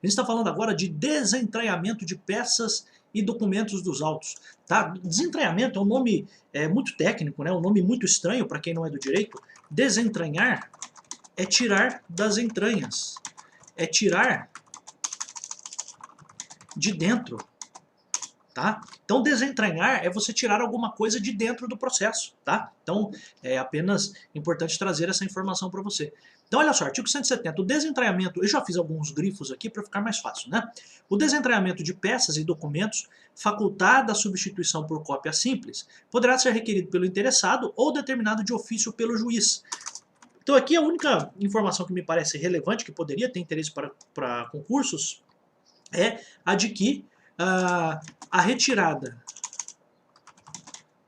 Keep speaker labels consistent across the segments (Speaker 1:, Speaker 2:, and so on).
Speaker 1: A gente está falando agora de desentranhamento de peças e documentos dos autos. Tá? Desentranhamento é um nome muito técnico, né? Um nome muito estranho para quem não é do direito. Desentranhar é tirar das entranhas, é tirar de dentro. Tá? Então desentranhar é você tirar alguma coisa de dentro do processo. Tá? Então é apenas importante trazer essa informação para você. Então olha só, artigo 170, o desentranhamento, eu já fiz alguns grifos aqui para ficar mais fácil, né? O desentranhamento de peças e documentos facultada a substituição por cópia simples poderá ser requerido pelo interessado ou determinado de ofício pelo juiz. Então aqui a única informação que me parece relevante, que poderia ter interesse para concursos, é a de que a retirada,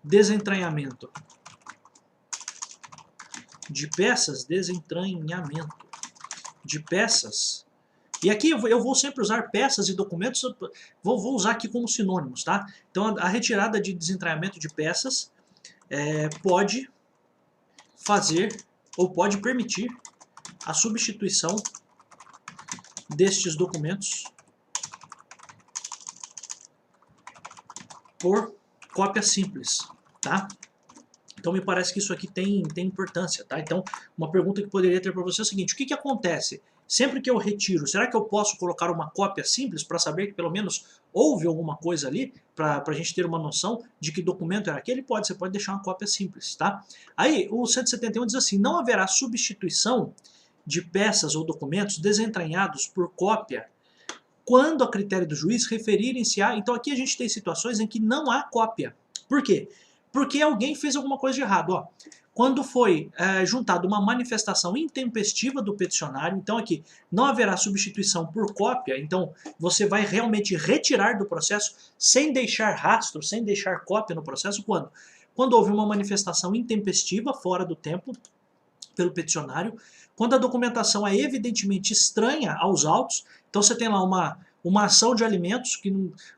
Speaker 1: desentranhamento de peças, desentranhamento de peças, e aqui eu vou sempre usar peças e documentos, vou usar aqui como sinônimos, tá? Então a retirada de desentranhamento de peças pode fazer ou pode permitir a substituição destes documentos por cópia simples, tá? Então me parece que isso aqui tem importância, tá? Então uma pergunta que poderia ter para você é o seguinte: o que acontece sempre que eu retiro? Será que eu posso colocar uma cópia simples para saber que pelo menos houve alguma coisa ali, para a gente ter uma noção de que documento era aquele? Pode, você pode deixar uma cópia simples, tá? Aí o 171 diz assim: não haverá substituição de peças ou documentos desentranhados por cópia quando a critério do juiz referirem-se a... Então aqui a gente tem situações em que não há cópia. Por quê? Porque alguém fez alguma coisa de errado. Ó. Quando foi juntada uma manifestação intempestiva do peticionário, então aqui não haverá substituição por cópia, então você vai realmente retirar do processo sem deixar rastro, sem deixar cópia no processo, quando? Quando houve uma manifestação intempestiva, fora do tempo, pelo peticionário, quando a documentação é evidentemente estranha aos autos, então você tem lá uma ação de alimentos,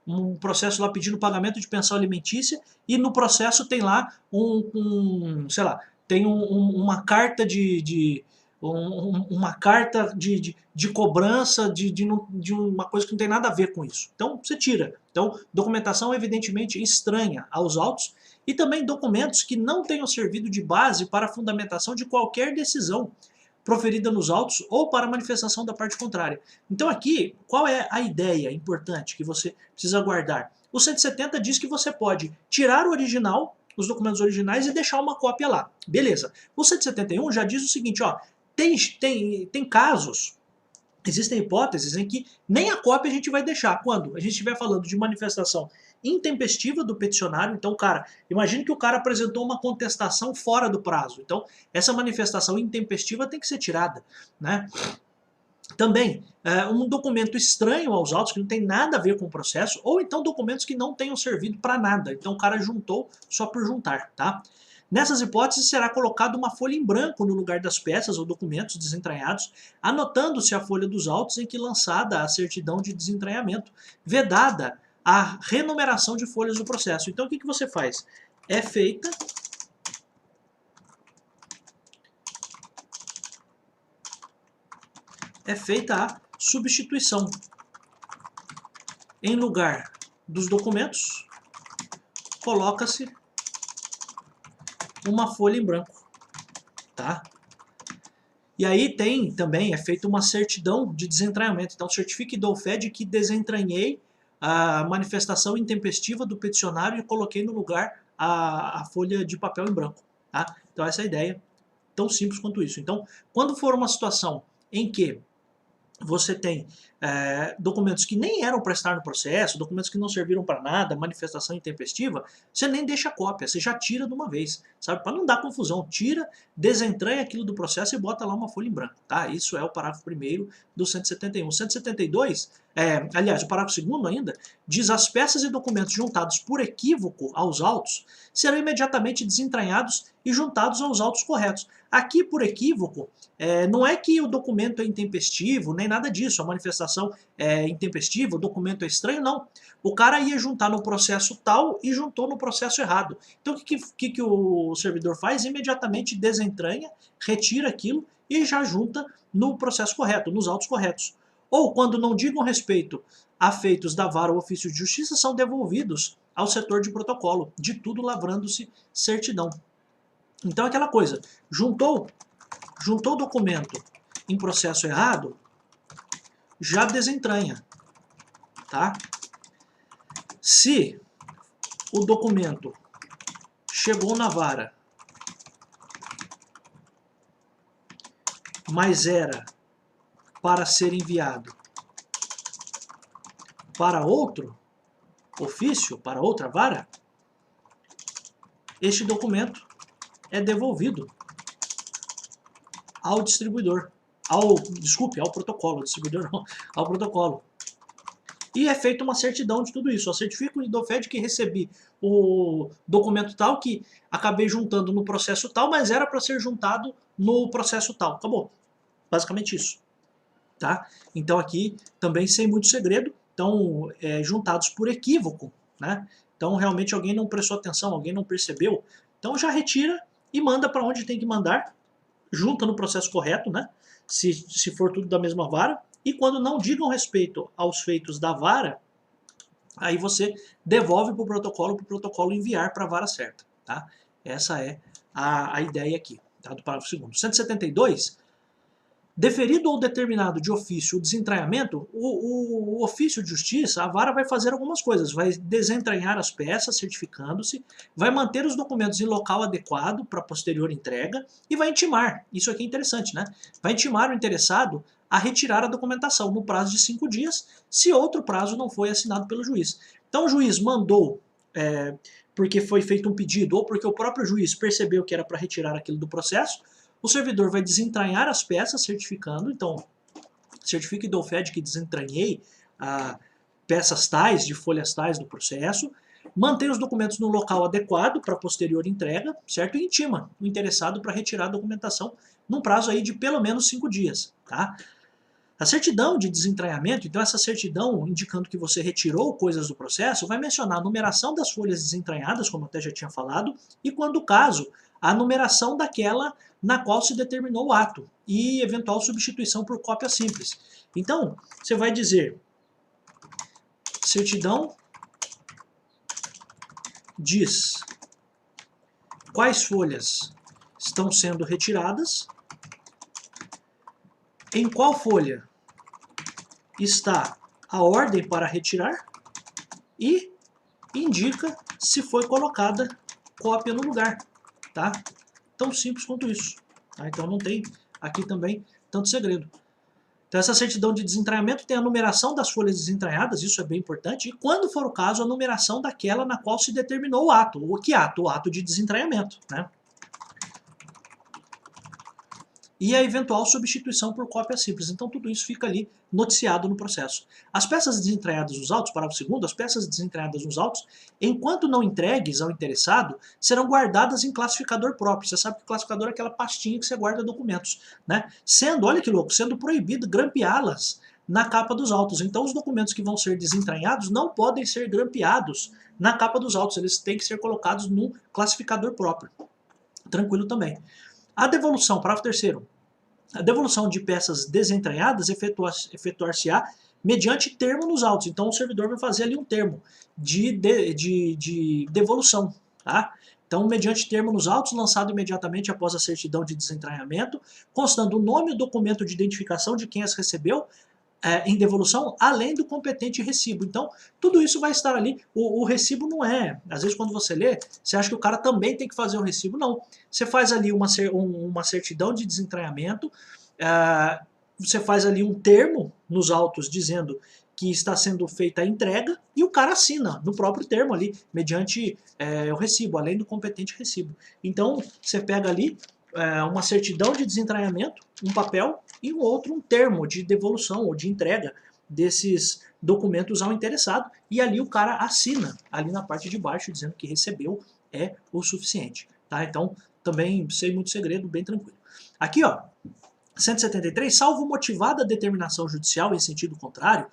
Speaker 1: um processo lá pedindo pagamento de pensão alimentícia, e no processo tem lá sei lá, tem uma carta uma carta de cobrança de uma coisa que não tem nada a ver com isso. Então você tira. Então, documentação evidentemente estranha aos autos, e também documentos que não tenham servido de base para a fundamentação de qualquer decisão proferida nos autos ou para a manifestação da parte contrária. Então aqui, qual é a ideia importante que você precisa guardar? O 170 diz que você pode tirar o original, os documentos originais, e deixar uma cópia lá. Beleza. O 171 já diz o seguinte, ó, tem casos, existem hipóteses em que nem a cópia a gente vai deixar. Quando a gente estiver falando de manifestação intempestiva do peticionário, então, cara, imagine que o cara apresentou uma contestação fora do prazo. Então, essa manifestação intempestiva tem que ser tirada, né? Também, um documento estranho aos autos, que não tem nada a ver com o processo, ou então documentos que não tenham servido para nada. Então, o cara juntou só por juntar, tá? Nessas hipóteses, será colocada uma folha em branco no lugar das peças ou documentos desentranhados, anotando-se a folha dos autos em que lançada a certidão de desentranhamento, vedada a renumeração de folhas do processo. Então, o que você faz? É feita a substituição. Em lugar dos documentos, coloca-se uma folha em branco, tá? E aí também é feita uma certidão de desentranhamento. Então certifique e dou fé de que desentranhei a manifestação intempestiva do peticionário e coloquei no lugar a folha de papel em branco, tá? Então essa é a ideia, tão simples quanto isso. Então, quando for uma situação em que você tem documentos que nem eram para estar no processo, documentos que não serviram para nada, manifestação intempestiva, você nem deixa cópia, você já tira de uma vez, sabe? Para não dar confusão, tira, desentranha aquilo do processo e bota lá uma folha em branco, tá? Isso é o parágrafo 1º do 171. 172, aliás, o parágrafo 2º ainda, diz: as peças e documentos juntados por equívoco aos autos serão imediatamente desentranhados e juntados aos autos corretos. Aqui, por equívoco, não é que o documento é intempestivo, nem nada disso, a manifestação é intempestiva, o documento é estranho, não. O cara ia juntar no processo tal e juntou no processo errado. Então o que o servidor faz? Imediatamente desentranha, retira aquilo e já junta no processo correto, nos autos corretos. ou quando não digam respeito a feitos da vara ou ofício de justiça, são devolvidos ao setor de protocolo, de tudo lavrando-se certidão. Então aquela coisa, juntou o documento em processo errado, já desentranha, tá? Se o documento chegou na vara, mas era para ser enviado para outro ofício, para outra vara, este documento é devolvido ao distribuidor, ao protocolo, ao distribuidor não, ao protocolo. E é feita uma certidão de tudo isso. Eu certifico e dou fé de que recebi o documento tal, que acabei juntando no processo tal, mas era para ser juntado no processo tal. Acabou. Basicamente isso. Tá? Então aqui também sem muito segredo, então juntados por equívoco, né? Então realmente alguém não prestou atenção, alguém não percebeu, então já retira e manda para onde tem que mandar, junta no processo correto, né? Se for tudo da mesma vara, e quando não digam respeito aos feitos da vara, aí você devolve para o protocolo enviar para a vara certa, tá? Essa é a ideia aqui, tá? Do parágrafo 2º. 172, deferido ou determinado de ofício o desentranhamento, o ofício de justiça, a vara vai fazer algumas coisas, vai desentranhar as peças, certificando-se, vai manter os documentos em local adequado para posterior entrega e vai intimar, isso aqui é interessante, né? Vai intimar o interessado a retirar a documentação no prazo de 5 dias, se outro prazo não foi assinado pelo juiz. Então o juiz mandou, porque foi feito um pedido, ou porque o próprio juiz percebeu que era para retirar aquilo do processo, o servidor vai desentranhar as peças, certificando, então, certifique e dou fé de que desentranhei peças tais, de folhas tais do processo, mantém os documentos no local adequado para posterior entrega, certo? E intima o interessado para retirar a documentação num prazo aí de pelo menos 5 dias, tá? A certidão de desentranhamento, então essa certidão indicando que você retirou coisas do processo, vai mencionar a numeração das folhas desentranhadas, como eu até já tinha falado, e quando o caso, a numeração daquela na qual se determinou o ato e eventual substituição por cópia simples. Então, você vai dizer certidão diz quais folhas estão sendo retiradas, em qual folha está a ordem para retirar e indica se foi colocada cópia no lugar, tá? Tão simples quanto isso, tá? Então não tem aqui também tanto segredo. Então essa certidão de desentranhamento tem a numeração das folhas desentranhadas, isso é bem importante, e quando for o caso, a numeração daquela na qual se determinou o ato. O que ato? O ato de desentranhamento, né? E a eventual substituição por cópia simples. Então tudo isso fica ali noticiado no processo. As peças desentranhadas nos autos, parágrafo 2º, as peças desentranhadas nos autos, enquanto não entregues ao interessado, serão guardadas em classificador próprio. Você sabe que o classificador é aquela pastinha que você guarda documentos, né? Sendo, olha que louco, sendo proibido grampeá-las na capa dos autos. Então os documentos que vão ser desentranhados não podem ser grampeados na capa dos autos, eles têm que ser colocados num classificador próprio. Tranquilo também. A devolução, parágrafo 3º. A devolução de peças desentranhadas efetuar-se-á mediante termo nos autos. Então o servidor vai fazer ali um termo de devolução, tá? Então, mediante termo nos autos, lançado imediatamente após a certidão de desentranhamento, constando o nome e o documento de identificação de quem as recebeu, em devolução, além do competente recibo. Então, tudo isso vai estar ali. O recibo não é... Às vezes, quando você lê, você acha que o cara também tem que fazer o recibo. Não. Você faz ali uma certidão de desentranhamento, você faz ali um termo nos autos dizendo que está sendo feita a entrega e o cara assina no próprio termo ali, mediante o recibo, além do competente recibo. Então, você pega ali uma certidão de desentranhamento, um papel, e um outro um termo de devolução ou de entrega desses documentos ao interessado, e ali o cara assina, ali na parte de baixo, dizendo que recebeu é o suficiente. Tá? Então, também sem muito segredo, bem tranquilo. Aqui, ó, 173, salvo motivada determinação judicial em sentido contrário,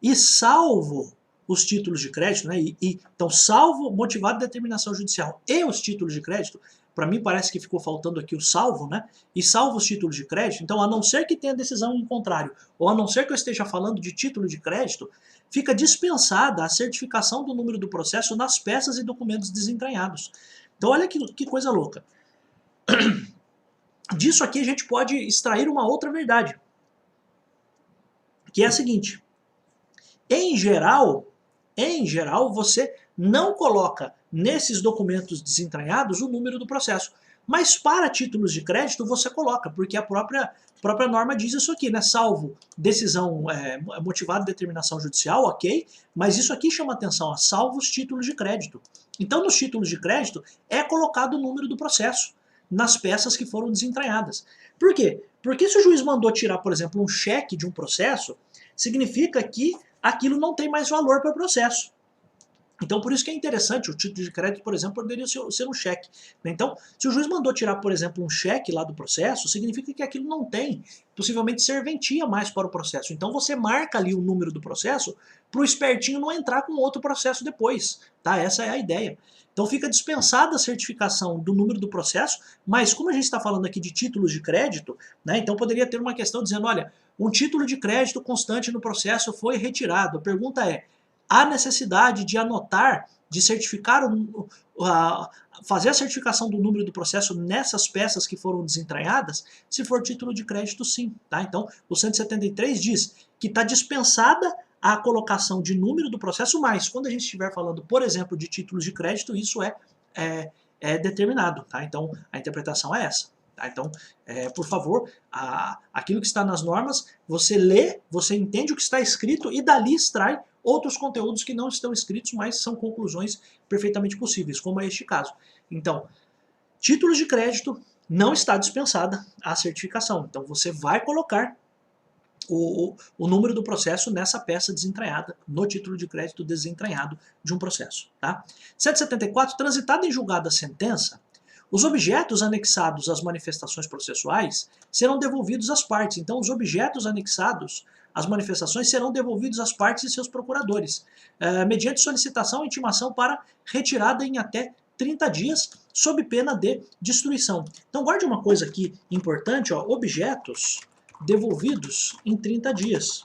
Speaker 1: e salvo os títulos de crédito, né? Então, salvo motivada determinação judicial e os títulos de crédito, para mim parece que ficou faltando aqui o salvo, né? E salvo os títulos de crédito. Então, a não ser que tenha decisão em contrário, ou a não ser que eu esteja falando de título de crédito, fica dispensada a certificação do número do processo nas peças e documentos desentranhados. Então, olha que coisa louca. Disso aqui a gente pode extrair uma outra verdade, que é a seguinte: em geral, você não coloca nesses documentos desentranhados o número do processo. Mas para títulos de crédito você coloca, porque a própria norma diz isso aqui, né? Salvo decisão motivada de determinação judicial, ok, mas isso aqui chama atenção, salvo os títulos de crédito. Então nos títulos de crédito é colocado o número do processo nas peças que foram desentranhadas. Por quê? Porque se o juiz mandou tirar, por exemplo, um cheque de um processo, significa que aquilo não tem mais valor para o processo. Então, por isso que é interessante, o título de crédito, por exemplo, poderia ser um cheque. Então, se o juiz mandou tirar, por exemplo, um cheque lá do processo, significa que aquilo não tem, possivelmente, serventia mais para o processo. Então, você marca ali o número do processo para o espertinho não entrar com outro processo depois. Tá? Essa é a ideia. Então, fica dispensada a certificação do número do processo, mas como a gente está falando aqui de títulos de crédito, né, então poderia ter uma questão dizendo, olha, um título de crédito constante no processo foi retirado. A pergunta é, há necessidade de anotar, de certificar, fazer a certificação do número do processo nessas peças que foram desentranhadas? Se for título de crédito, sim. Tá? Então, o 173 diz que está dispensada a colocação de número do processo, mas quando a gente estiver falando, por exemplo, de títulos de crédito, isso é determinado. Tá? Então, a interpretação é essa. Tá? Então, por favor, aquilo que está nas normas, você lê, você entende o que está escrito e dali extrai outros conteúdos que não estão escritos, mas são conclusões perfeitamente possíveis, como é este caso. Então, títulos de crédito não está dispensada a certificação. Então, você vai colocar o número do processo nessa peça desentranhada, no título de crédito desentranhado de um processo. Tá? 174, transitada em julgado a sentença, os objetos anexados às manifestações processuais serão devolvidos às partes. Então, os objetos anexados às manifestações serão devolvidos às partes e seus procuradores, mediante solicitação e intimação para retirada em até 30 dias, sob pena de destruição. Então, guarde uma coisa aqui importante, ó, objetos devolvidos em 30 dias.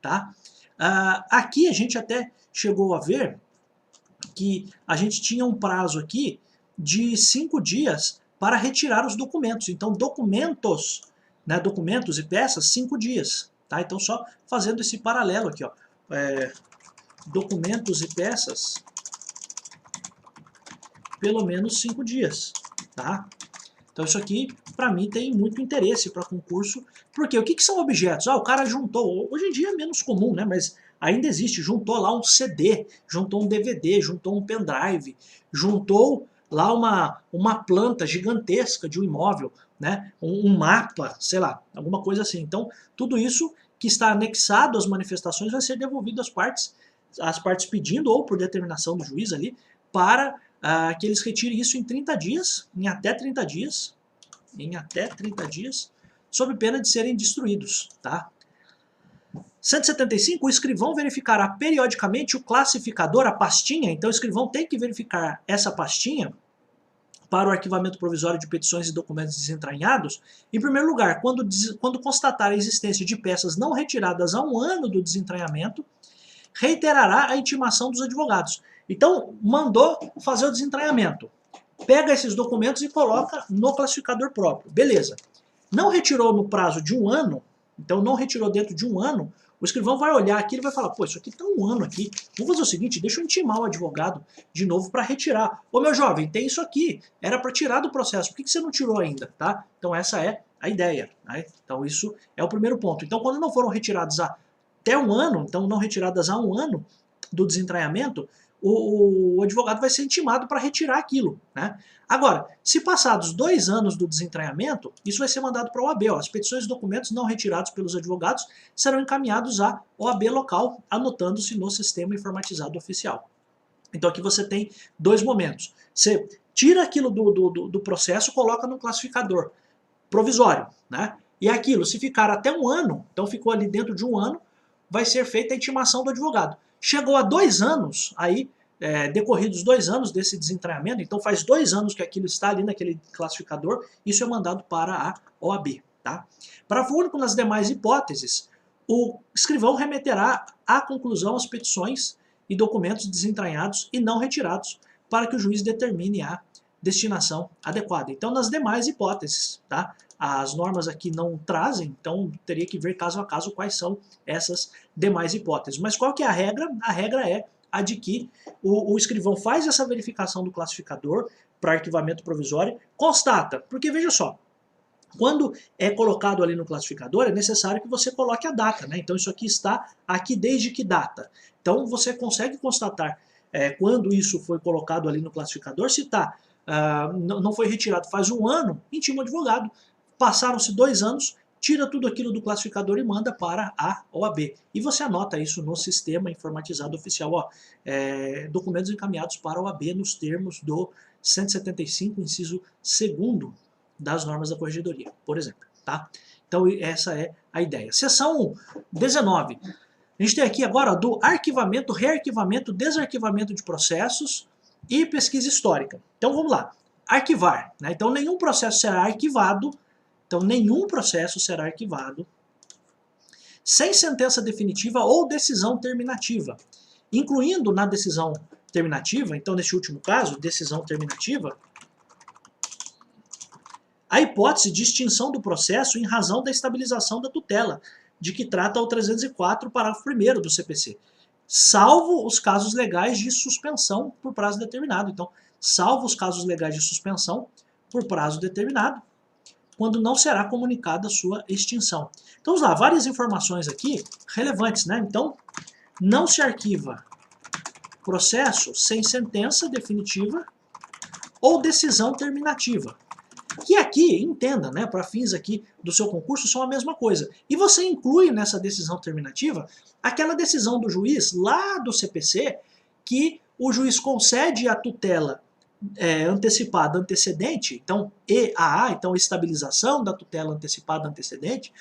Speaker 1: Tá? Aqui a gente até chegou a ver que a gente tinha um prazo aqui de 5 dias para retirar os documentos. Então, documentos, né, documentos e peças, 5 dias. Tá? Então, só fazendo esse paralelo aqui, ó, documentos e peças, pelo menos 5 dias. Tá? Então, isso aqui, para mim, tem muito interesse para concurso. Porque o que são objetos? O cara juntou, hoje em dia é menos comum, né, mas ainda existe, juntou lá um CD, juntou um DVD, juntou um pendrive, juntou lá uma planta gigantesca de um imóvel, né, um mapa, sei lá, alguma coisa assim. Então, tudo isso que está anexado às manifestações vai ser devolvido às partes pedindo, ou por determinação do juiz ali, para que eles retirem isso em 30 dias, em até 30 dias, sob pena de serem destruídos. Tá? 175, o escrivão verificará periodicamente o classificador, a pastinha. Então, o escrivão tem que verificar essa pastinha para o arquivamento provisório de petições e documentos desentranhados. Em primeiro lugar, quando constatar a existência de peças não retiradas há um ano do desentranhamento, reiterará a intimação dos advogados. Então, mandou fazer o desentranhamento. Pega esses documentos e coloca no classificador próprio. Beleza. Não retirou no prazo de um ano, então não retirou dentro de um ano, o escrivão vai olhar aqui e vai falar, pô, isso aqui está um ano aqui, vamos fazer o seguinte, deixa eu intimar o advogado de novo para retirar. Ô meu jovem, tem isso aqui, era para tirar do processo, por que você não tirou ainda? Tá? Então essa é a ideia. Né? Então isso é o primeiro ponto. Então quando não foram retiradas até um ano, então não retiradas há um ano do desentranhamento, o advogado vai ser intimado para retirar aquilo. Né? Agora, se passados 2 anos do desentranhamento, isso vai ser mandado para a OAB. Ó, as petições e documentos não retirados pelos advogados serão encaminhados à OAB local, anotando-se no sistema informatizado oficial. Então aqui você tem 2 momentos. Você tira aquilo do processo, coloca no classificador provisório. Né? E aquilo, se ficar até um ano, então ficou ali dentro de um ano, vai ser feita a intimação do advogado. Chegou a 2 anos, aí decorridos 2 anos desse desentranhamento, então faz 2 anos que aquilo está ali naquele classificador, isso é mandado para a OAB. Tá? Parágrafo único, nas demais hipóteses, o escrivão remeterá à conclusão as petições e documentos desentranhados e não retirados para que o juiz determine a destinação adequada. Então, nas demais hipóteses, tá? As normas aqui não trazem, então teria que ver caso a caso quais são essas demais hipóteses. Mas qual que é a regra? A regra é a de que o escrivão faz essa verificação do classificador para arquivamento provisório, constata, porque veja só, quando é colocado ali no classificador, é necessário que você coloque a data, né? Então isso aqui está aqui desde que data. Então você consegue constatar quando isso foi colocado ali no classificador, se não foi retirado faz 1 ano, intima o advogado, passaram-se 2 anos, tira tudo aquilo do classificador e manda para a OAB. E você anota isso no sistema informatizado oficial, ó, documentos encaminhados para a OAB nos termos do 175, inciso 2º, das normas da corregedoria, por exemplo. Tá? Então essa é a ideia. Seção 19. A gente tem aqui agora do arquivamento, rearquivamento, desarquivamento de processos e pesquisa histórica. Então vamos lá. Arquivar. Né? Então nenhum processo será arquivado. Então nenhum processo será arquivado sem sentença definitiva ou decisão terminativa. Incluindo na decisão terminativa, então neste último caso, decisão terminativa, a hipótese de extinção do processo em razão da estabilização da tutela, de que trata o 304, parágrafo 1º do CPC, salvo os casos legais de suspensão por prazo determinado. Então, salvo os casos legais de suspensão por prazo determinado, quando não será comunicada a sua extinção. Então, vamos lá, várias informações aqui relevantes, né? Então, não se arquiva processo sem sentença definitiva ou decisão terminativa. Que aqui, entenda, né, para fins aqui do seu concurso, são a mesma coisa. E você inclui nessa decisão terminativa aquela decisão do juiz lá do CPC que o juiz concede a tutela antecipada antecedente, então EAA, então estabilização da tutela antecipada antecedente,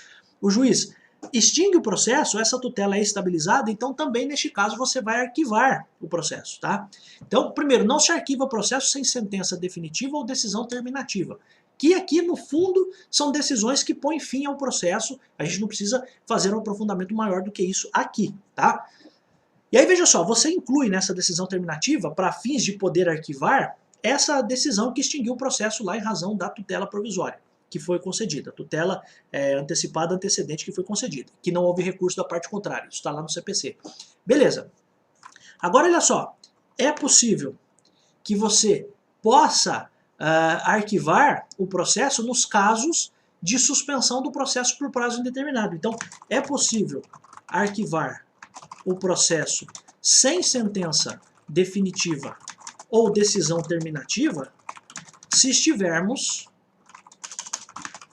Speaker 1: o juiz extingue o processo, essa tutela é estabilizada, então também neste caso você vai arquivar o processo, tá? Então, primeiro, não se arquiva o processo sem sentença definitiva ou decisão terminativa, que aqui no fundo são decisões que põem fim ao processo, a gente não precisa fazer um aprofundamento maior do que isso aqui, tá? E aí veja só, você inclui nessa decisão terminativa, para fins de poder arquivar, essa decisão que extinguiu o processo lá em razão da tutela provisória que foi concedida, tutela antecipada antecedente que foi concedida, que não houve recurso da parte contrária, isso está lá no CPC. Beleza. Agora olha só, é possível que você possa arquivar o processo nos casos de suspensão do processo por prazo indeterminado. Então, é possível arquivar o processo sem sentença definitiva ou decisão terminativa se estivermos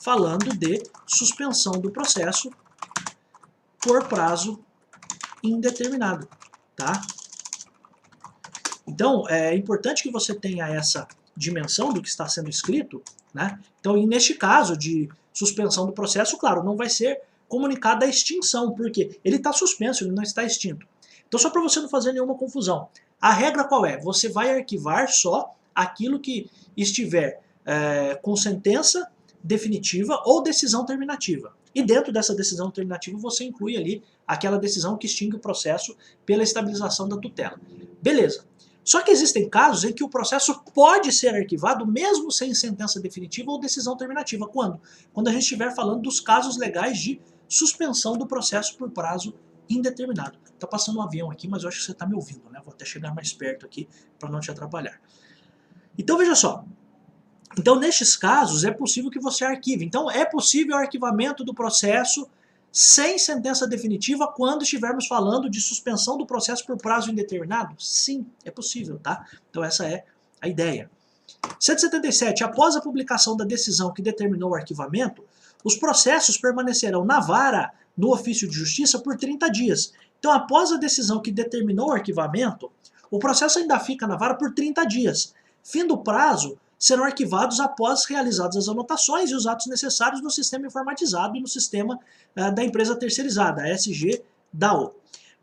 Speaker 1: falando de suspensão do processo por prazo indeterminado, tá? Então, é importante que você tenha essa dimensão do que está sendo escrito, né? Então, e neste caso de suspensão do processo, claro, não vai ser comunicada a extinção, porque ele está suspenso, ele não está extinto. Então, só para você não fazer nenhuma confusão, a regra qual é? Você vai arquivar só aquilo que estiver com sentença definitiva ou decisão terminativa. E dentro dessa decisão terminativa você inclui ali aquela decisão que extingue o processo pela estabilização da tutela. Beleza. Só que existem casos em que o processo pode ser arquivado mesmo sem sentença definitiva ou decisão terminativa. Quando? Quando a gente estiver falando dos casos legais de suspensão do processo por prazo indeterminado. Tá passando um avião aqui, mas eu acho que você está me ouvindo, né? Vou até chegar mais perto aqui para não te atrapalhar. Então veja só. Então, nestes casos, é possível que você arquive. Então, é possível o arquivamento do processo sem sentença definitiva quando estivermos falando de suspensão do processo por prazo indeterminado? Sim, é possível, tá? Então, essa é a ideia. 177. Após a publicação da decisão que determinou o arquivamento, os processos permanecerão na vara no ofício de justiça por 30 dias. Então, após a decisão que determinou o arquivamento, o processo ainda fica na vara por 30 dias. Fim do prazo, serão arquivados após realizadas as anotações e os atos necessários no sistema informatizado e no sistema da empresa terceirizada, a SG DAO.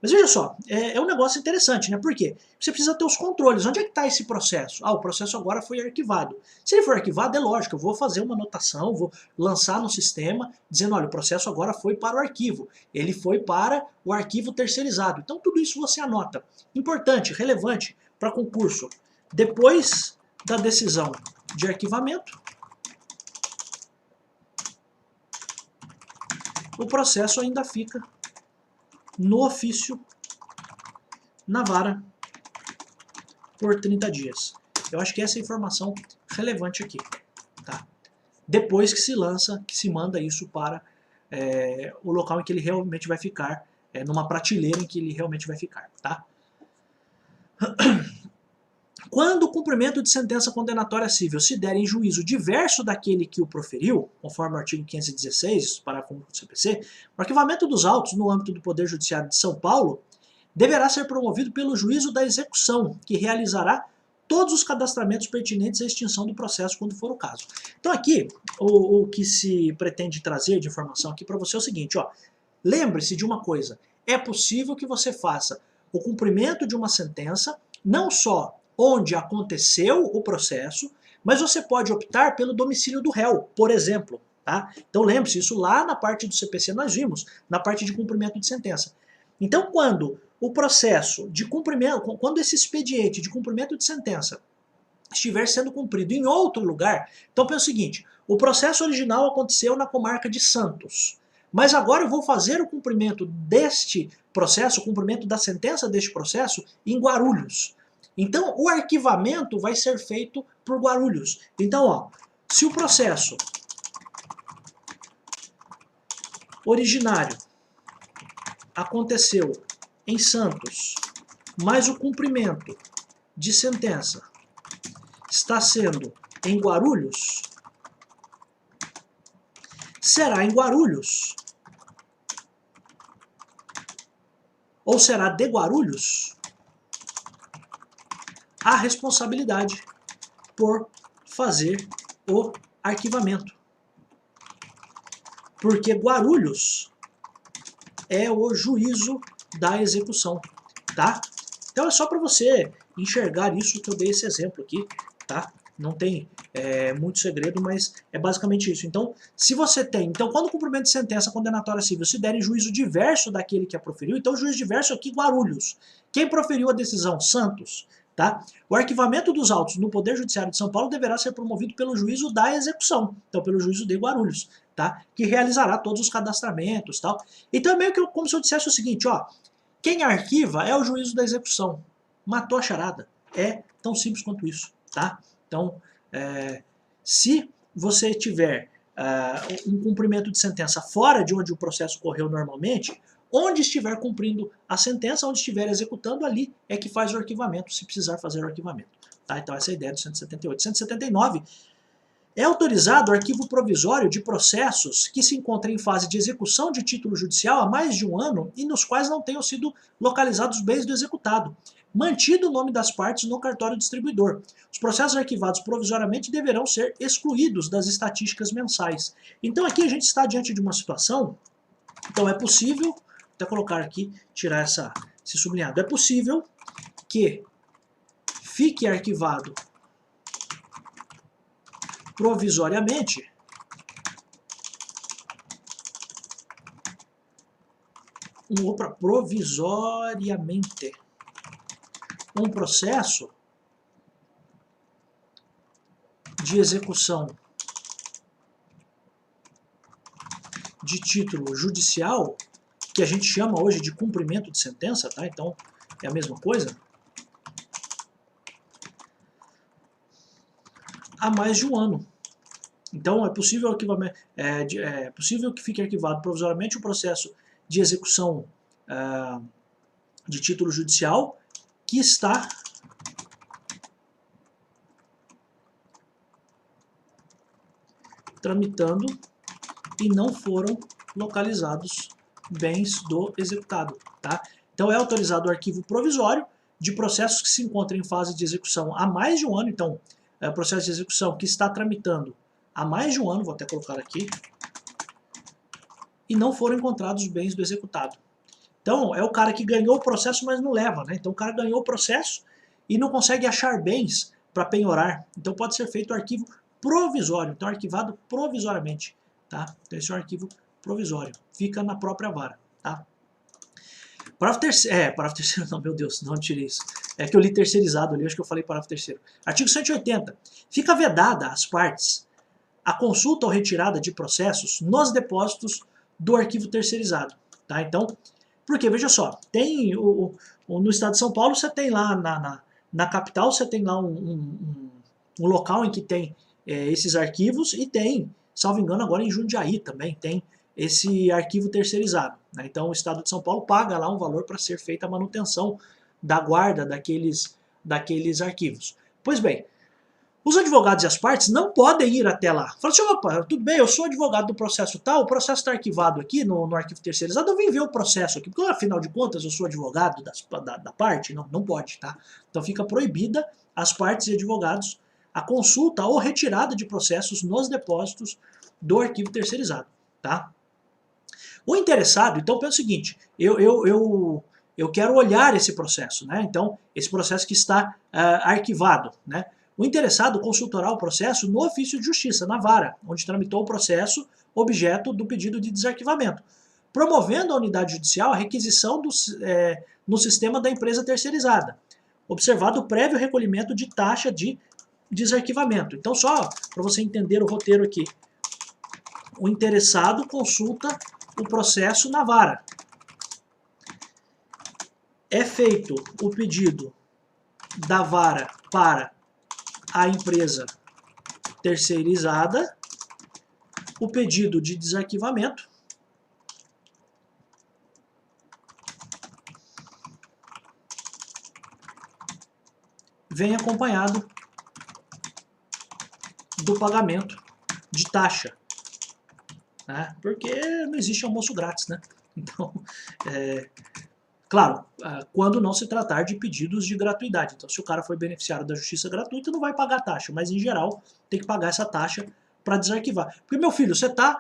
Speaker 1: Mas veja só, é um negócio interessante, né? Por quê? Você precisa ter os controles. Onde é que está esse processo? Ah, o processo agora foi arquivado. Se ele for arquivado, é lógico, eu vou fazer uma anotação, vou lançar no sistema, dizendo, olha, o processo agora foi para o arquivo. Ele foi para o arquivo terceirizado. Então tudo isso você anota. Importante, relevante para concurso. Depois da decisão de arquivamento, o processo ainda fica no ofício, na vara, por 30 dias. Eu acho que essa é a informação relevante aqui. Tá? Depois que se lança, que se manda isso para o local em que ele realmente vai ficar, numa prateleira em que ele realmente vai ficar. Tá? Quando o cumprimento de sentença condenatória civil se der em juízo diverso daquele que o proferiu, conforme o artigo 516, parágrafo 1 do CPC, o arquivamento dos autos no âmbito do Poder Judiciário de São Paulo deverá ser promovido pelo juízo da execução, que realizará todos os cadastramentos pertinentes à extinção do processo, quando for o caso. Então aqui, o que se pretende trazer de informação aqui para você é o seguinte, ó, lembre-se de uma coisa, é possível que você faça o cumprimento de uma sentença, não só onde aconteceu o processo, mas você pode optar pelo domicílio do réu, por exemplo. Tá? Então lembre-se, isso lá na parte do CPC nós vimos, na parte de cumprimento de sentença. Então quando o processo de cumprimento, quando esse expediente de cumprimento de sentença estiver sendo cumprido em outro lugar, então pensa o seguinte, o processo original aconteceu na comarca de Santos, mas agora eu vou fazer o cumprimento deste processo, o cumprimento da sentença deste processo em Guarulhos. Então, o arquivamento vai ser feito por Guarulhos. Então, ó, se o processo originário aconteceu em Santos, mas o cumprimento de sentença está sendo em Guarulhos, será em Guarulhos, ou será de Guarulhos, a responsabilidade por fazer o arquivamento. Porque Guarulhos é o juízo da execução, tá? Então é só para você enxergar isso que eu dei esse exemplo aqui, tá? Não tem muito segredo, mas é basicamente isso. Então, se você tem... Então, quando o cumprimento de sentença condenatória civil se der em juízo diverso daquele que a proferiu, então o juízo diverso aqui, Guarulhos. Quem proferiu a decisão? Santos. Tá? O arquivamento dos autos no Poder Judiciário de São Paulo deverá ser promovido pelo juízo da execução, então pelo juízo de Guarulhos, tá? Que realizará todos os cadastramentos, tal. E também, como se eu dissesse o seguinte, ó, quem arquiva é o juízo da execução. Matou a charada. É tão simples quanto isso, tá? Então, se você tiver um cumprimento de sentença fora de onde o processo ocorreu normalmente, onde estiver cumprindo a sentença, onde estiver executando, ali é que faz o arquivamento, se precisar fazer o arquivamento. Tá? Então essa é a ideia do 178. 179 é autorizado o arquivo provisório de processos que se encontram em fase de execução de título judicial há mais de um ano e nos quais não tenham sido localizados os bens do executado, mantido o nome das partes no cartório distribuidor. Os processos arquivados provisoriamente deverão ser excluídos das estatísticas mensais. Então aqui a gente está diante de uma situação, então é possível, vou até colocar aqui, tirar esse sublinhado, é possível que fique arquivado provisoriamente um processo de execução de título judicial, que a gente chama hoje de cumprimento de sentença, tá? Então é a mesma coisa, há mais de um ano. Então é possível que fique arquivado provisoriamente o processo de execução de título judicial que está tramitando e não foram localizados bens do executado. Tá? Então é autorizado o arquivo provisório de processos que se encontram em fase de execução há mais de um ano. Então, processo de execução que está tramitando há mais de um ano, vou até colocar aqui, e não foram encontrados os bens do executado. Então, é o cara que ganhou o processo, mas não leva, né? Então, o cara ganhou o processo e não consegue achar bens para penhorar. Então, pode ser feito o arquivo provisório, então arquivado provisoriamente, tá? Então, esse é um arquivo provisório, fica na própria vara, tá? Parágrafo terceiro, parágrafo terceiro não, meu Deus, não tirei isso. É que eu li terceirizado ali, acho que eu falei parágrafo terceiro. Artigo 180. Fica vedada às partes a consulta ou retirada de processos nos depósitos do arquivo terceirizado, tá? Então, porque, veja só, tem no estado de São Paulo, você tem lá na capital, você tem lá um local em que tem esses arquivos e tem, salvo engano, agora em Jundiaí também tem esse arquivo terceirizado, né? Então o estado de São Paulo paga lá um valor para ser feita a manutenção da guarda daqueles arquivos. Pois bem, os advogados e as partes não podem ir até lá. Fala assim, opa, tudo bem, eu sou advogado do processo tal, o processo está arquivado aqui no arquivo terceirizado, eu vim ver o processo aqui, porque afinal de contas eu sou advogado da parte, não pode, tá? Então fica proibida as partes e advogados a consulta ou retirada de processos nos depósitos do arquivo terceirizado, tá? O interessado, então, pensa o seguinte, eu quero olhar esse processo, né? Então, esse processo que está arquivado, né? O interessado consultará o processo no ofício de justiça, na vara, onde tramitou o processo objeto do pedido de desarquivamento, promovendo à unidade judicial a requisição no sistema da empresa terceirizada, observado o prévio recolhimento de taxa de desarquivamento. Então, só para você entender o roteiro aqui, o interessado consulta o processo na vara. É feito o pedido da vara para a empresa terceirizada, o pedido de desarquivamento vem acompanhado do pagamento de taxa, né? Porque não existe almoço grátis, né? Então, claro, quando não se tratar de pedidos de gratuidade. Então, se o cara foi beneficiário da justiça gratuita, não vai pagar taxa, mas em geral tem que pagar essa taxa para desarquivar. Porque, meu filho, você tá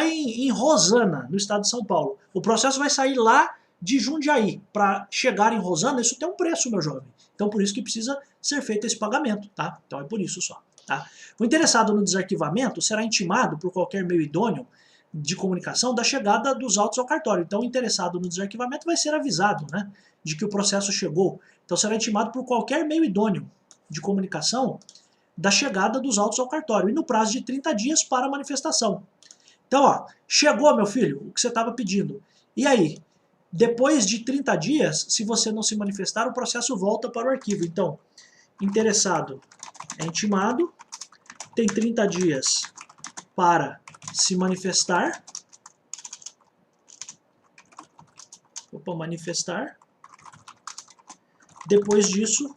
Speaker 1: em Rosana, no estado de São Paulo. O processo vai sair lá de Jundiaí. Para chegar em Rosana, isso tem um preço, meu jovem. Então, por isso que precisa ser feito esse pagamento, tá? Então, é por isso só. Tá? O interessado no desarquivamento será intimado por qualquer meio idôneo de comunicação da chegada dos autos ao cartório. Então, o interessado no desarquivamento vai ser avisado, né, de que o processo chegou. Então, será intimado por qualquer meio idôneo de comunicação da chegada dos autos ao cartório e no prazo de 30 dias para a manifestação. Então, ó, chegou, meu filho, o que você estava pedindo. E aí, depois de 30 dias, se você não se manifestar, o processo volta para o arquivo. Então, interessado é intimado, tem 30 dias para se manifestar. Manifestar. Depois disso,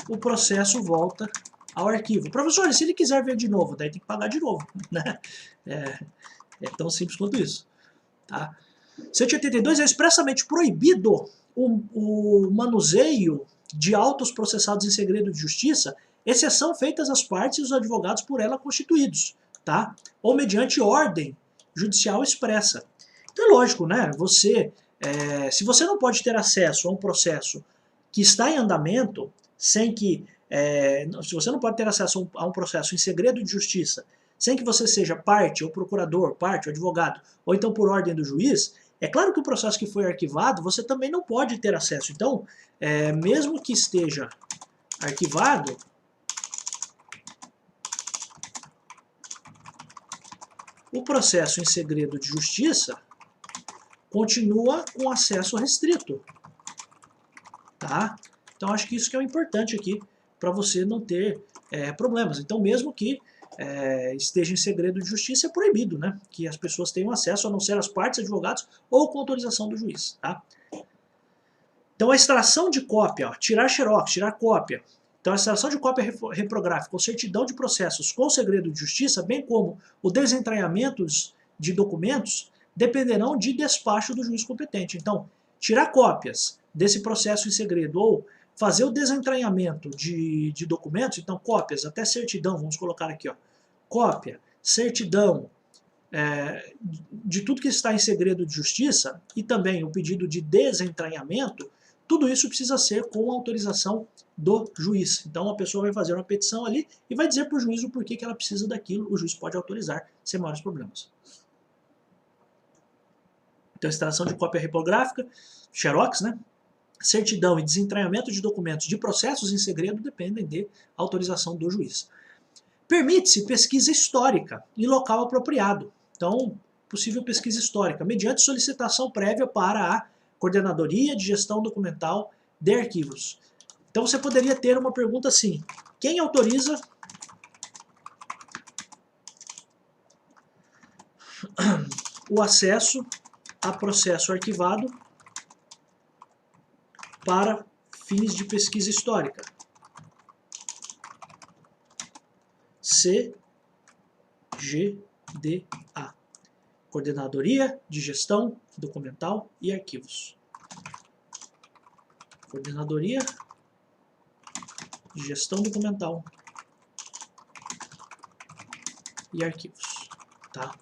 Speaker 1: o processo volta ao arquivo. Professor, se ele quiser ver de novo, daí tem que pagar de novo, né? É tão simples quanto isso. Tá? 182 é expressamente proibido o manuseio de autos processados em segredo de justiça, exceção feitas às partes e os advogados por ela constituídos, tá? Ou mediante ordem judicial expressa. Então é lógico, né? Se você não pode ter acesso a um processo que está em andamento, sem que... se você não pode ter acesso a um processo em segredo de justiça, sem que você seja parte, ou procurador, parte, ou advogado, ou então por ordem do juiz, é claro que o processo que foi arquivado, você também não pode ter acesso. Então, mesmo que esteja arquivado, o processo em segredo de justiça continua com acesso restrito. Tá? Então, acho que isso que é o importante aqui, para você não ter problemas. Então, mesmo que esteja em segredo de justiça, é proibido, né, que as pessoas tenham acesso, a não ser as partes, advogados, ou com autorização do juiz. Tá? Então, a extração de cópia, ó, tirar xerox, tirar cópia. Então, a extração de cópia reprográfica ou certidão de processos com segredo de justiça, bem como o desentranhamento de documentos, dependerão de despacho do juiz competente. Então, tirar cópias desse processo em segredo ou fazer o desentranhamento de documentos, então cópias até certidão, vamos colocar aqui, ó, cópia, certidão, de tudo que está em segredo de justiça e também o pedido de desentranhamento, tudo isso precisa ser com autorização do juiz. Então a pessoa vai fazer uma petição ali e vai dizer para o juiz o porquê que ela precisa daquilo, o juiz pode autorizar sem maiores problemas. Então, extração de cópia repográfica, xerox, né? Certidão e desentranhamento de documentos de processos em segredo dependem de autorização do juiz. Permite-se pesquisa histórica em local apropriado. Então, possível pesquisa histórica, mediante solicitação prévia para a Coordenadoria de Gestão Documental de Arquivos. Então, você poderia ter uma pergunta assim: quem autoriza o acesso a processo arquivado para fins de pesquisa histórica? CGDA, Coordenadoria de Gestão Documental e Arquivos. Coordenadoria de Gestão Documental e Arquivos, tá?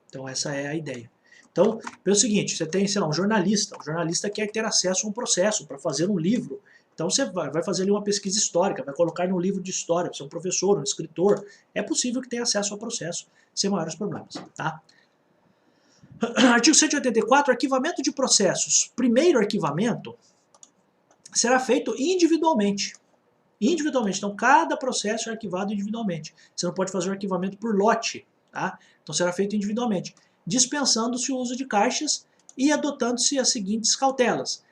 Speaker 1: Então essa é a ideia. Então, pelo seguinte, você tem, sei lá, um jornalista quer ter acesso a um processo para fazer um livro. Então você vai fazer ali uma pesquisa histórica, vai colocar num livro de história, você é um professor, um escritor, é possível que tenha acesso ao processo sem maiores problemas, tá? Artigo 184, arquivamento de processos. Primeiro arquivamento será feito individualmente. Então cada processo é arquivado individualmente. Você não pode fazer o arquivamento por lote, tá? Então será feito individualmente, dispensando-se o uso de caixas e adotando-se as seguintes cautelas.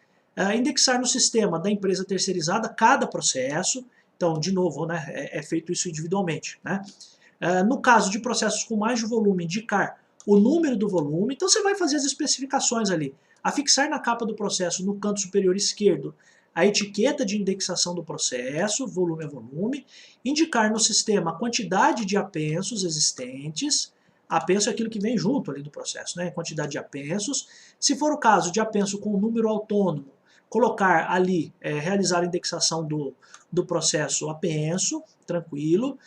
Speaker 1: Indexar no sistema da empresa terceirizada cada processo. Então, de novo, né, é feito isso individualmente, né? No caso de processos com mais de volume, indicar o número do volume. Então você vai fazer as especificações ali. Afixar na capa do processo, no canto superior esquerdo, a etiqueta de indexação do processo, volume a volume. Indicar no sistema a quantidade de apensos existentes. Apenso é aquilo que vem junto ali do processo, né? Quantidade de apensos. Se for o caso de apenso com número autônomo, colocar ali, realizar a indexação do processo apenso, tranquilo.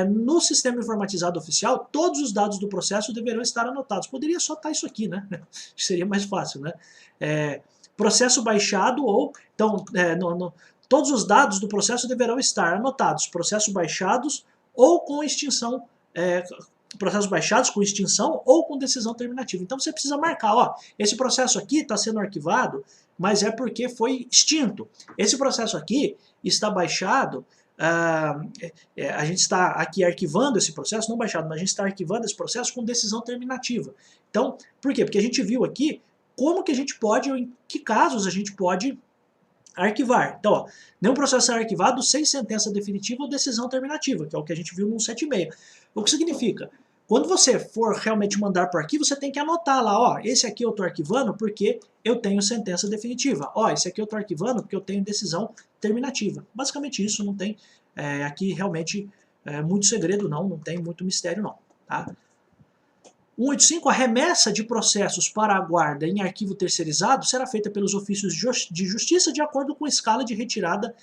Speaker 1: No sistema informatizado oficial, todos os dados do processo deverão estar anotados. Poderia só estar isso aqui, né? Seria mais fácil, né? Processo baixado ou... Então, todos os dados do processo deverão estar anotados. Processos baixados ou com extinção... processos baixados com extinção ou com decisão terminativa. Então você precisa marcar, ó, esse processo aqui está sendo arquivado, mas é porque foi extinto. Esse processo aqui está baixado, a gente está aqui arquivando esse processo, não baixado, mas a gente está arquivando esse processo com decisão terminativa. Então, por quê? Porque a gente viu aqui como que a gente pode, ou em que casos a gente pode arquivar. Então, ó, nenhum processo é arquivado sem sentença definitiva ou decisão terminativa, que é o que a gente viu no 176. O que significa? Quando você for realmente mandar para o arquivo, você tem que anotar lá, ó, esse aqui eu estou arquivando porque eu tenho sentença definitiva. Ó, esse aqui eu estou arquivando porque eu tenho decisão terminativa. Basicamente isso, não tem aqui realmente muito segredo não tem muito mistério não, tá? 185, a remessa de processos para a guarda em arquivo terceirizado será feita pelos ofícios de justiça de acordo com a escala de retirada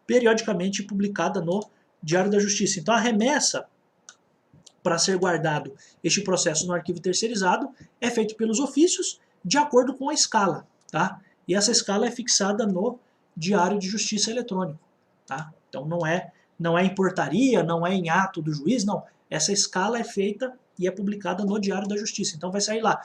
Speaker 1: periodicamente publicada no Diário da Justiça. Então a remessa para ser guardado este processo no arquivo terceirizado é feito pelos ofícios de acordo com a escala, tá? E essa escala é fixada no Diário de Justiça eletrônico, tá? Então não é em portaria, não é em ato do juiz, não. Essa escala é feita e é publicada no Diário da Justiça. Então vai sair lá,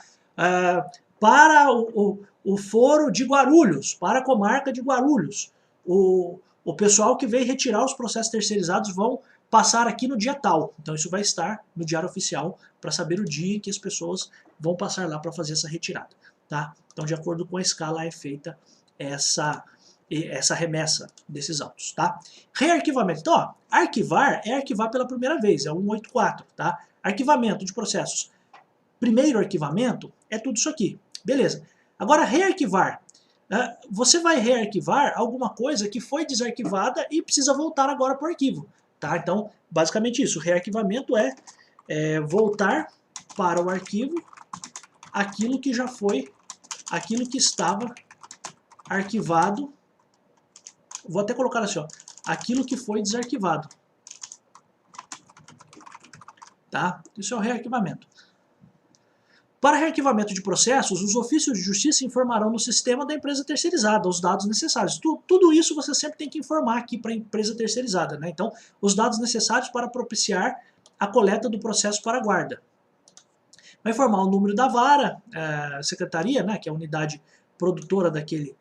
Speaker 1: para o foro de Guarulhos, para a comarca de Guarulhos, o pessoal que vem retirar os processos terceirizados vão passar aqui no dia tal. Então isso vai estar no Diário Oficial para saber o dia em que as pessoas vão passar lá para fazer essa retirada, tá? Então de acordo com a escala é feita essa remessa desses autos, tá? Rearquivamento. Então, ó, arquivar é arquivar pela primeira vez, é o 184, tá? Arquivamento de processos. Primeiro arquivamento é tudo isso aqui, beleza. Agora, rearquivar. Você vai rearquivar alguma coisa que foi desarquivada e precisa voltar agora para o arquivo, tá? Então, basicamente isso. Rearquivamento é voltar para o arquivo aquilo que já foi, aquilo que estava arquivado. Vou até colocar assim, ó, aquilo que foi desarquivado. tá? Isso é o rearquivamento. Para rearquivamento de processos, os ofícios de justiça informarão no sistema da empresa terceirizada os dados necessários. Tudo isso você sempre tem que informar aqui para a empresa terceirizada, né? Então, os dados necessários para propiciar a coleta do processo para a guarda. Vai informar o número da vara, secretaria, né, que é a unidade produtora daquele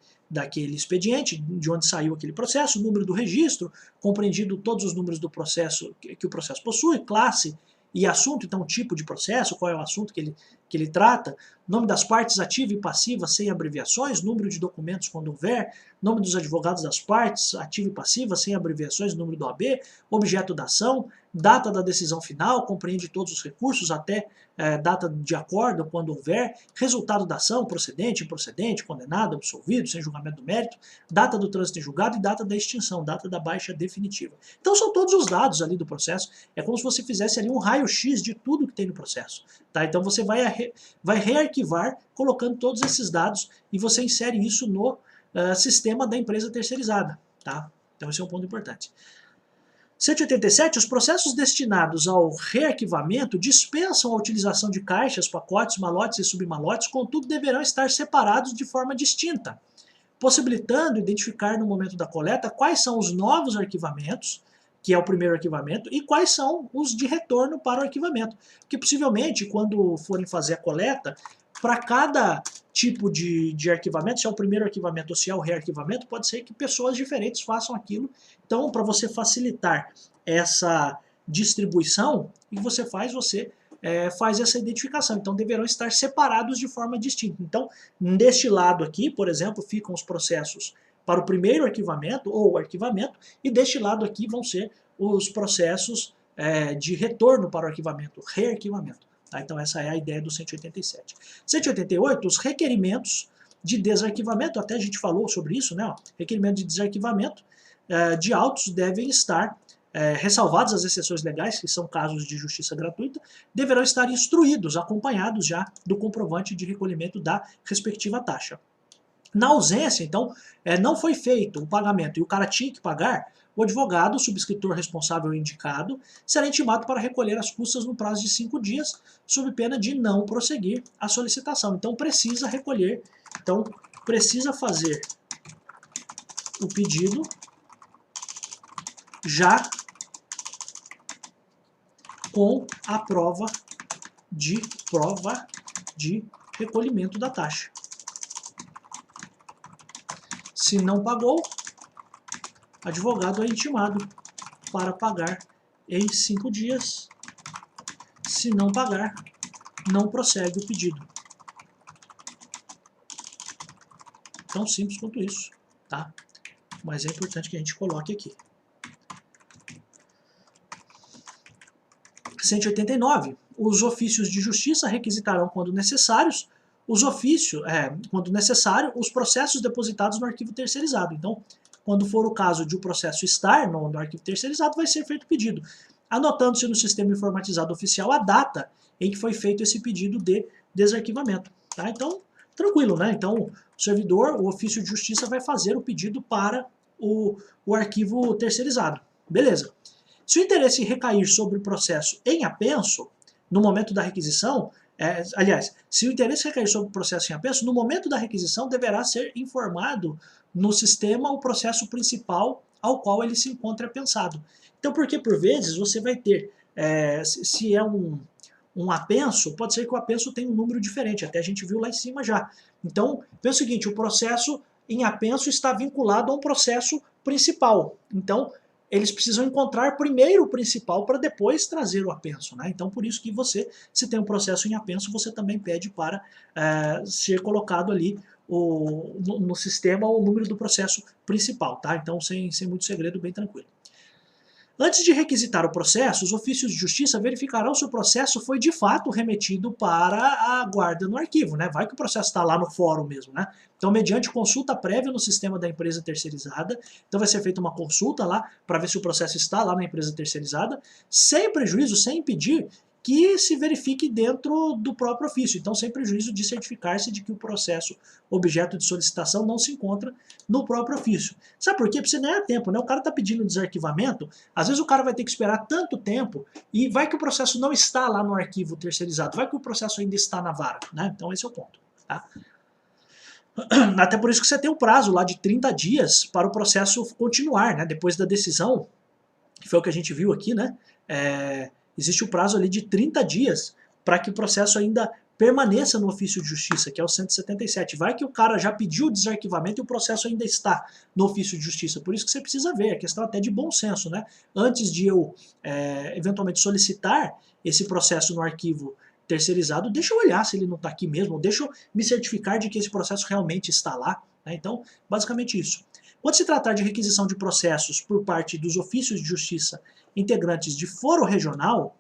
Speaker 1: expediente, de onde saiu aquele processo, o número do registro, compreendido todos os números do processo que o processo possui, classe e assunto, então tipo de processo, qual é o assunto que ele trata, nome das partes ativa e passiva sem abreviações, número de documentos quando houver, nome dos advogados das partes, ativa e passiva sem abreviações, número do AB, objeto da ação, data da decisão final, compreende todos os recursos até data de acordo quando houver, resultado da ação, procedente, improcedente, condenado, absolvido, sem julgamento do mérito, data do trânsito em julgado e data da extinção, data da baixa definitiva. Então são todos os dados ali do processo, é como se você fizesse ali um raio-x de tudo que tem no processo. Tá? Então você vai rearquivar colocando todos esses dados e você insere isso no sistema da empresa terceirizada. Tá? Então esse é um ponto importante. 187, os processos destinados ao rearquivamento dispensam a utilização de caixas, pacotes, malotes e submalotes, contudo deverão estar separados de forma distinta, possibilitando identificar no momento da coleta quais são os novos arquivamentos, que é o primeiro arquivamento, e quais são os de retorno para o arquivamento. Porque possivelmente, quando forem fazer a coleta, para cada tipo de arquivamento, se é o primeiro arquivamento ou se é o rearquivamento, pode ser que pessoas diferentes façam aquilo. Então, para você facilitar essa distribuição, o que você faz? Você faz essa identificação. Então, deverão estar separados de forma distinta. Então, deste lado aqui, por exemplo, ficam os processos para o primeiro arquivamento ou arquivamento, e deste lado aqui vão ser os processos de retorno para o arquivamento, rearquivamento. Tá? Então essa é a ideia do 187. 188, os requerimentos de desarquivamento, até a gente falou sobre isso, né? Requerimento de desarquivamento de autos devem estar ressalvados as exceções legais, que são casos de justiça gratuita, deverão estar instruídos, acompanhados já do comprovante de recolhimento da respectiva taxa. Na ausência, então, não foi feito o pagamento e o cara tinha que pagar, o advogado, o subscritor responsável indicado, será intimado para recolher as custas no prazo de 5 dias, sob pena de não prosseguir a solicitação. Então precisa recolher, então precisa fazer o pedido já com a prova de recolhimento da taxa. Se não pagou, advogado é intimado para pagar em 5 dias. Se não pagar, não prossegue o pedido. Tão simples quanto isso, tá? Mas é importante que a gente coloque aqui. 189. Os ofícios de justiça requisitarão, quando necessários, quando necessário, os processos depositados no arquivo terceirizado. Então, quando for o caso de o processo estar no arquivo terceirizado, vai ser feito o pedido, anotando-se no sistema informatizado oficial a data em que foi feito esse pedido de desarquivamento. Tá? Então, tranquilo, né? Então, o servidor, o ofício de justiça, vai fazer o pedido para o arquivo terceirizado. Beleza. Se o interesse recair sobre o processo em apenso, no momento da requisição, aliás, se o interesse recair sobre o processo em apenso, no momento da requisição deverá ser informado no sistema o processo principal ao qual ele se encontra apensado. Então, porque por vezes você vai ter, se é um apenso, pode ser que o apenso tenha um número diferente, até a gente viu lá em cima já. Então, pensa o seguinte, o processo em apenso está vinculado a um processo principal. Então, eles precisam encontrar primeiro o principal para depois trazer o apenso. Né? Então, por isso que você, se tem um processo em apenso, você também pede para ser colocado ali no sistema o número do processo principal. Tá? Então, sem muito segredo, bem tranquilo. Antes de requisitar o processo, os ofícios de justiça verificarão se o processo foi de fato remetido para a guarda no arquivo, né? Vai que o processo está lá no fórum mesmo, né? Então, mediante consulta prévia no sistema da empresa terceirizada, então vai ser feita uma consulta lá para ver se o processo está lá na empresa terceirizada, sem prejuízo, sem impedir que se verifique dentro do próprio ofício, então sem prejuízo de certificar-se de que o processo objeto de solicitação não se encontra no próprio ofício. Sabe por quê? Porque você ganha tempo, né? O cara está pedindo desarquivamento, às vezes o cara vai ter que esperar tanto tempo e vai que o processo não está lá no arquivo terceirizado, vai que o processo ainda está na vara, né? Então esse é o ponto, tá? Até por isso que você tem um prazo lá de 30 dias para o processo continuar, né? Depois da decisão, que foi o que a gente viu aqui, né? Existe o prazo ali de 30 dias para que o processo ainda permaneça no ofício de justiça, que é o 177. Vai que o cara já pediu o desarquivamento e o processo ainda está no ofício de justiça. Por isso que você precisa ver, é questão até de bom senso, né? Antes de eu eventualmente solicitar esse processo no arquivo terceirizado, deixa eu olhar se ele não está aqui mesmo, deixa eu me certificar de que esse processo realmente está lá, né? Então, basicamente isso. Quando se tratar de requisição de processos por parte dos ofícios de justiça integrantes de foro regional,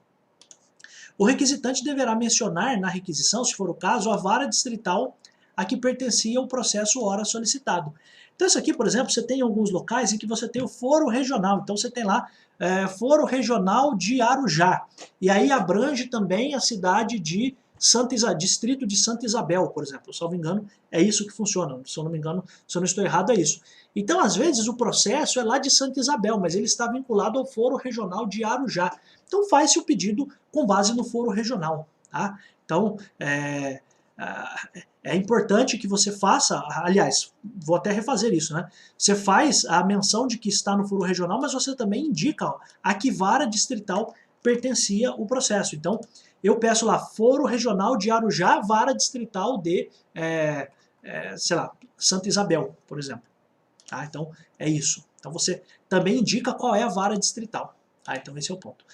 Speaker 1: o requisitante deverá mencionar na requisição, se for o caso, a vara distrital a que pertencia o processo ora solicitado. Então isso aqui, por exemplo, você tem alguns locais em que você tem o foro regional, então você tem lá foro regional de Arujá, e aí abrange também a cidade de distrito de Santa Isabel, por exemplo, salvo engano, é isso que funciona, se eu não me engano, se eu não estou errado, é isso. Então, às vezes, o processo é lá de Santa Isabel, mas ele está vinculado ao foro regional de Arujá. Então, faz-se o pedido com base no foro regional, tá? Então, é importante que você faça, aliás, vou até refazer isso, né? Você faz a menção de que está no foro regional, mas você também indica a que vara distrital pertencia o processo. Então, eu peço lá, foro regional de Arujá, vara distrital de, sei lá, Santa Isabel, por exemplo. Tá? Então, é isso. Então, você também indica qual é a vara distrital. Tá? Então, esse é o ponto.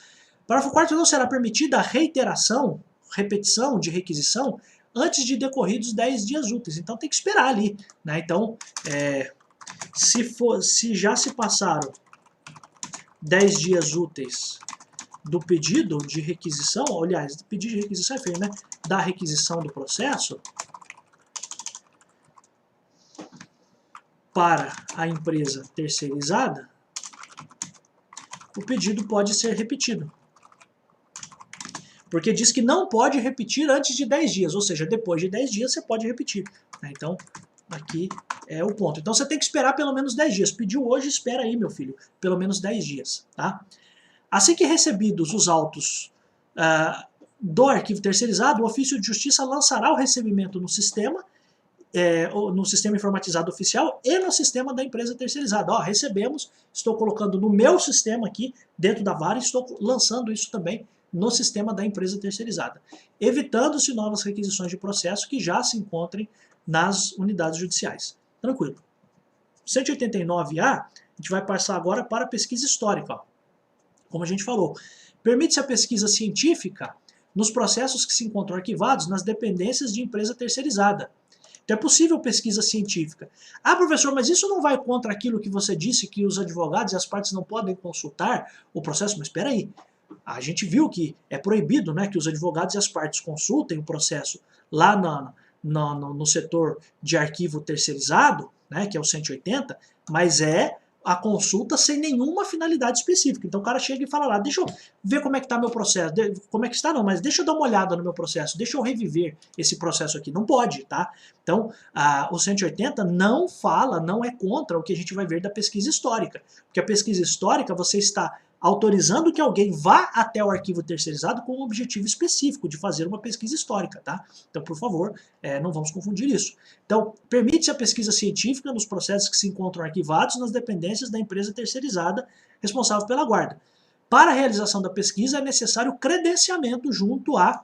Speaker 1: Parágrafo 4º, não será permitida a repetição de requisição antes de decorridos 10 dias úteis. Então, tem que esperar ali. Né? Então, se já se passaram 10 dias úteis do pedido de requisição, aliás, pedido de requisição é feio, né? Da requisição do processo, para a empresa terceirizada, o pedido pode ser repetido. Porque diz que não pode repetir antes de 10 dias, ou seja, depois de 10 dias você pode repetir. Então, aqui é o ponto. Então você tem que esperar pelo menos 10 dias. Pediu hoje, espera aí, meu filho, pelo menos 10 dias. Tá? Assim que recebidos os autos do arquivo terceirizado, o ofício de justiça lançará o recebimento no sistema informatizado oficial e no sistema da empresa terceirizada. Ó, recebemos, estou colocando no meu sistema aqui, dentro da vara, e estou lançando isso também no sistema da empresa terceirizada, evitando-se novas requisições de processo que já se encontrem nas unidades judiciais. Tranquilo. 189A, a gente vai passar agora para a pesquisa histórica. Ó. Como a gente falou, permite-se a pesquisa científica nos processos que se encontram arquivados nas dependências de empresa terceirizada. Então é possível pesquisa científica. Ah, professor, mas isso não vai contra aquilo que você disse, que os advogados e as partes não podem consultar o processo? Mas espera aí, a gente viu que é proibido, né, que os advogados e as partes consultem o processo lá no setor de arquivo terceirizado, né, que é o 180, mas é a consulta sem nenhuma finalidade específica. Então o cara chega e fala lá, deixa eu ver como é que está meu processo, como é que está não, mas deixa eu dar uma olhada no meu processo, deixa eu reviver esse processo aqui. Não pode, tá? Então o 180 não fala, não é contra o que a gente vai ver da pesquisa histórica, porque a pesquisa histórica você está autorizando que alguém vá até o arquivo terceirizado com um objetivo específico de fazer uma pesquisa histórica, tá? Então, por favor, não vamos confundir isso. Então, permite-se a pesquisa científica nos processos que se encontram arquivados nas dependências da empresa terceirizada responsável pela guarda. Para a realização da pesquisa é necessário credenciamento junto à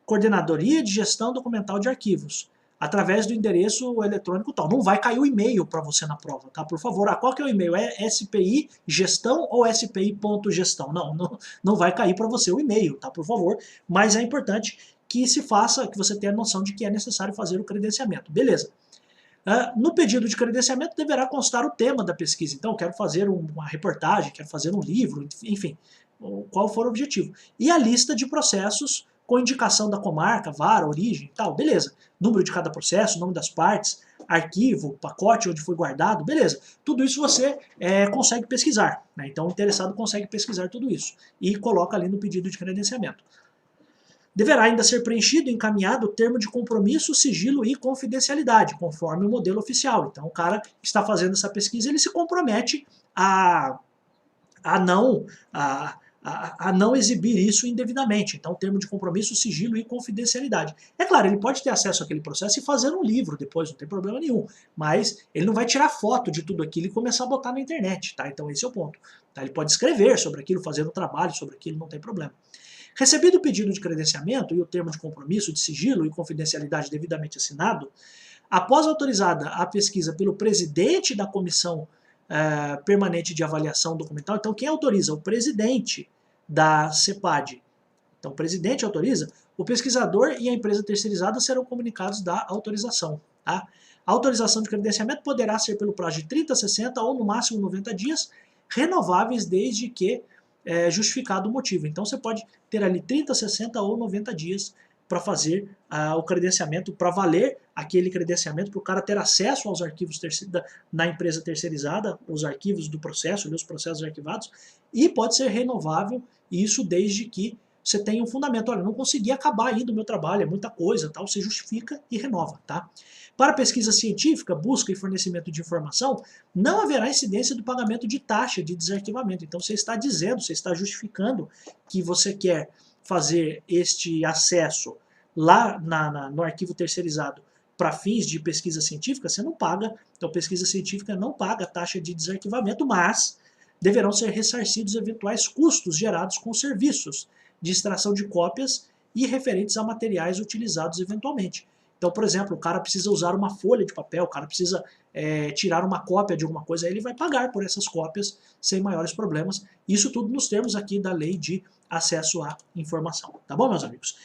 Speaker 1: Coordenadoria de Gestão Documental de Arquivos, através do endereço eletrônico tal. Não vai cair o e-mail para você na prova, tá? Por favor, qual que é o e-mail? É SPI gestão ou SPI.gestão? Não vai cair para você o e-mail, tá? Por favor, mas é importante que se faça, que você tenha a noção de que é necessário fazer o credenciamento. Beleza. No pedido de credenciamento deverá constar o tema da pesquisa. Então, quero fazer uma reportagem, quero fazer um livro, enfim, qual for o objetivo. E a lista de processos com indicação da comarca, vara, origem e tal, beleza. Número de cada processo, nome das partes, arquivo, pacote onde foi guardado, beleza. Tudo isso você consegue pesquisar, né? Então o interessado consegue pesquisar tudo isso e coloca ali no pedido de credenciamento. Deverá ainda ser preenchido e encaminhado o termo de compromisso, sigilo e confidencialidade, conforme o modelo oficial. Então, o cara que está fazendo essa pesquisa, ele se compromete a não, a não exibir isso indevidamente. Então, termo de compromisso, sigilo e confidencialidade. É claro, ele pode ter acesso àquele processo e fazer um livro depois, não tem problema nenhum. Mas ele não vai tirar foto de tudo aquilo e começar a botar na internet, tá? Então esse é o ponto. Tá? Ele pode escrever sobre aquilo, fazer um trabalho sobre aquilo, não tem problema. Recebido o pedido de credenciamento e o termo de compromisso de sigilo e confidencialidade devidamente assinado, após autorizada a pesquisa pelo presidente da comissão permanente de avaliação documental, então quem autoriza? O presidente da CEPAD. Então o presidente autoriza, o pesquisador e a empresa terceirizada serão comunicados da autorização. Tá? A autorização de credenciamento poderá ser pelo prazo de 30, 60 ou no máximo 90 dias, renováveis desde que justificado o motivo. Então você pode ter ali 30, 60 ou 90 dias para fazer o credenciamento, para valer aquele credenciamento, para o cara ter acesso aos arquivos na empresa terceirizada, os arquivos do processo, os processos arquivados, e pode ser renovável, isso desde que você tenha um fundamento. Olha, não consegui acabar ainda o meu trabalho, é muita coisa, tal, você justifica e renova. Tá? Para pesquisa científica, busca e fornecimento de informação, não haverá incidência do pagamento de taxa de desarquivamento. Então você está dizendo, você está justificando que você quer fazer este acesso lá no arquivo terceirizado para fins de pesquisa científica, você não paga, então pesquisa científica não paga taxa de desarquivamento, mas deverão ser ressarcidos eventuais custos gerados com serviços de extração de cópias e referentes a materiais utilizados eventualmente. Então, por exemplo, o cara precisa usar uma folha de papel, o cara precisa tirar uma cópia de alguma coisa, aí ele vai pagar por essas cópias sem maiores problemas. Isso tudo nos termos aqui da lei de acesso à informação. Tá bom, meus amigos?